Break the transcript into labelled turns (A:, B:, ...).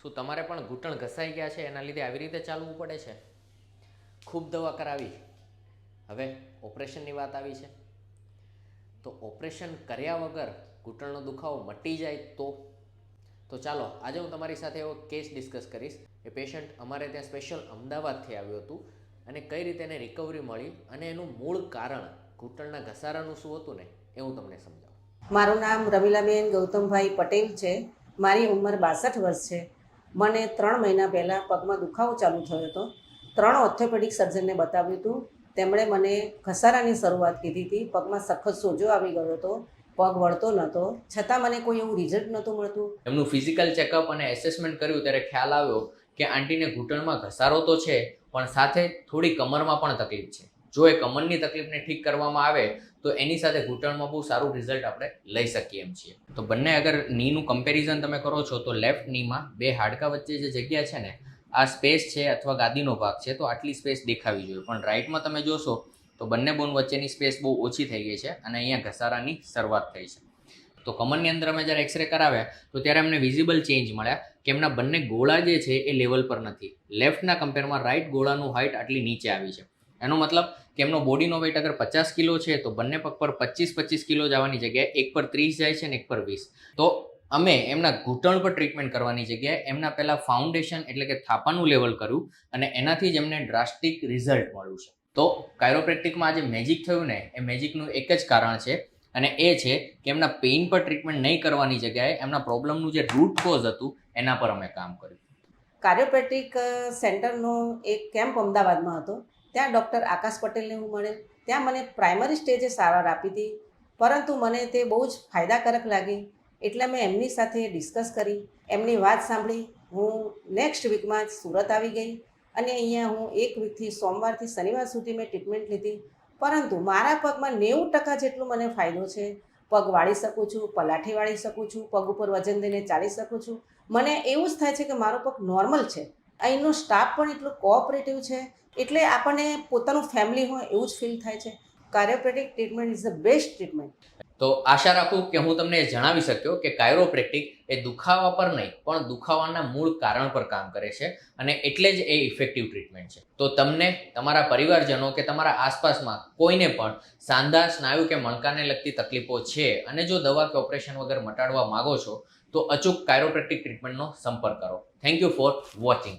A: શું તમારે પણ ઘૂંટણ ઘસાઈ ગયા છે, એના લીધે આવી રીતે ચાલવું પડે છે? ખૂબ દવા કરાવી, હવે ઓપરેશનની વાત આવી છે. તો ઓપરેશન કર્યા વગર ઘૂંટણનો દુખાવો મટી જાય તો ચાલો આજે હું તમારી સાથે એવો કેસ ડિસ્કસ કરીશ. એ પેશન્ટ અમારે ત્યાં સ્પેશિયલ અમદાવાદથી આવ્યું હતું અને કઈ રીતે એને રિકવરી મળી અને એનું મૂળ કારણ ઘૂંટણના ઘસારાનું શું હતું ને એ હું તમને સમજાવું.
B: મારું નામ રમીલાબેન ગૌતમભાઈ પટેલ છે. મારી ઉંમર 62 વર્ષ છે. મને 3 મહિના પહેલાં પગમાં દુખાવો ચાલુ થયો હતો. 3 ઓર્થોપેડિક સર્જનને બતાવ્યું હતું. તેમણે મને ઘસારાની શરૂઆત કીધી હતી. પગમાં સખત સોજો આવી ગયો હતો, પગ વળતો નહોતો, છતાં મને કોઈ એવું રિઝલ્ટ નહોતું મળતું.
A: એમનું ફિઝિકલ ચેકઅપ અને એસેસમેન્ટ કર્યું ત્યારે ખ્યાલ આવ્યો કે આંટીને ઘૂંટણમાં ઘસારો તો છે, પણ સાથે થોડી કમરમાં પણ તકલીફ છે. જો એ કમરની તકલીફને ઠીક કરવામાં આવે તો એની સાથે ઘૂંટણમાં બહુ સારું રિઝલ્ટ આપણે લઈ શકીએ એમ છીએ. તો બંને અગર નીનું કમ્પેરિઝન તમે કરો છો તો લેફ્ટ નીમાં બે હાડકા વચ્ચે જે જગ્યા છે ને, આ સ્પેસ છે અથવા ગાદીનો ભાગ છે, તો આટલી સ્પેસ દેખાવી જોઈએ. પણ રાઈટમાં તમે જોશો તો બંને બોન વચ્ચેની સ્પેસ બહુ ઓછી થઈ ગઈ છે અને અહીંયા ઘસારાની શરૂઆત થઈ છે. તો કમરની અંદર અમે જ્યારે એક્સરે કરાવ્યા તો ત્યારે અમને વિઝિબલ ચેન્જ મળ્યા કે એમના બંને ગોળા જે છે એ લેવલ પર નથી. લેફ્ટના કમ્પેરમાં રાઈટ ગોળાનું હાઇટ આટલી નીચે આવી છે. એનો મતલબ કે એમનો બોડીનો વેઇટ અગર 50 કિલો છે તો બંને પગ પર 25 કિલો જવાની જગ્યાએ એક પર 30 જાય છે ને એક પર 20. તો અમે એમના ઘૂંટણ પર ટ્રીટમેન્ટ કરવાની જગ્યાએ એમના પહેલાં ફાઉન્ડેશન એટલે કે થાપાનું લેવલ કર્યું અને એનાથી જ એમને ડ્રાસ્ટિક રિઝલ્ટ મળ્યું છે. તો કાયરોપ્રેક્ટિકમાં આજે મેજિક થયું ને, એ મેજિકનું એક જ કારણ છે અને એ છે કે એમના પેઇન પર ટ્રીટમેન્ટ નહીં કરવાની જગ્યાએ એમના પ્રોબ્લેમનું જે રૂટ કોઝ હતું એના પર અમે કામ કર્યું.
B: કાર્યોપેટ્રિક સેન્ટરનો એક કેમ્પ અમદાવાદમાં હતો. ત્યાં ડૉક્ટર આકાશ પટેલને હું મળે. ત્યાં મને પ્રાઇમરી સ્ટેજે સારવાર આપી હતી, પરંતુ મને તે બહુ જ ફાયદાકારક લાગી. એટલે મેં એમની સાથે ડિસ્કસ કરી, એમની વાત સાંભળી. હું નેક્સ્ટ વીકમાં જ સુરત આવી ગઈ અને અહીંયા હું 1 વીકથી સોમવારથી શનિવાર સુધી મેં ટ્રીટમેન્ટ લીધી. પરંતુ મારા પગમાં 90% જેટલું મને ફાયદો છે. પગ વાળી શકું છું, પલાઠી વાળી શકું છું, પગ ઉપર વજન દઈને ચાલી શકું છું. મને એવું જ થાય છે કે મારો પગ નોર્મલ છે. અહીંનો સ્ટાફ પણ એટલો કોઓપરેટિવ છે, એટલે આપણને પોતાનું ફેમિલી હોય એવું જ ફીલ થાય છે. Chiropractic treatment is the best treatment.
A: તો આશા રાખું કે હું તમને જણાવી શક્યો કે કાયરોપ્રેક્ટિક એ દુખાવા પર નહીં પણ દુખાવાના મૂળ કારણ પર કામ કરે છે અને એટલે જ એ ઇફેક્ટિવ ટ્રીટમેન્ટ છે. તો તમને, તમારા પરિવારજનો કે તમારા આસપાસમાં કોઈને પણ સાંધા, સ્નાયુ કે મણકાને લગતી તકલીફો છે અને જો દવા કે ઓપરેશન વગર મટાડવા માંગો છો તો અચૂક કાયરોપ્રેક્ટિક ટ્રીટમેન્ટનો સંપર્ક કરો. Thank you for watching.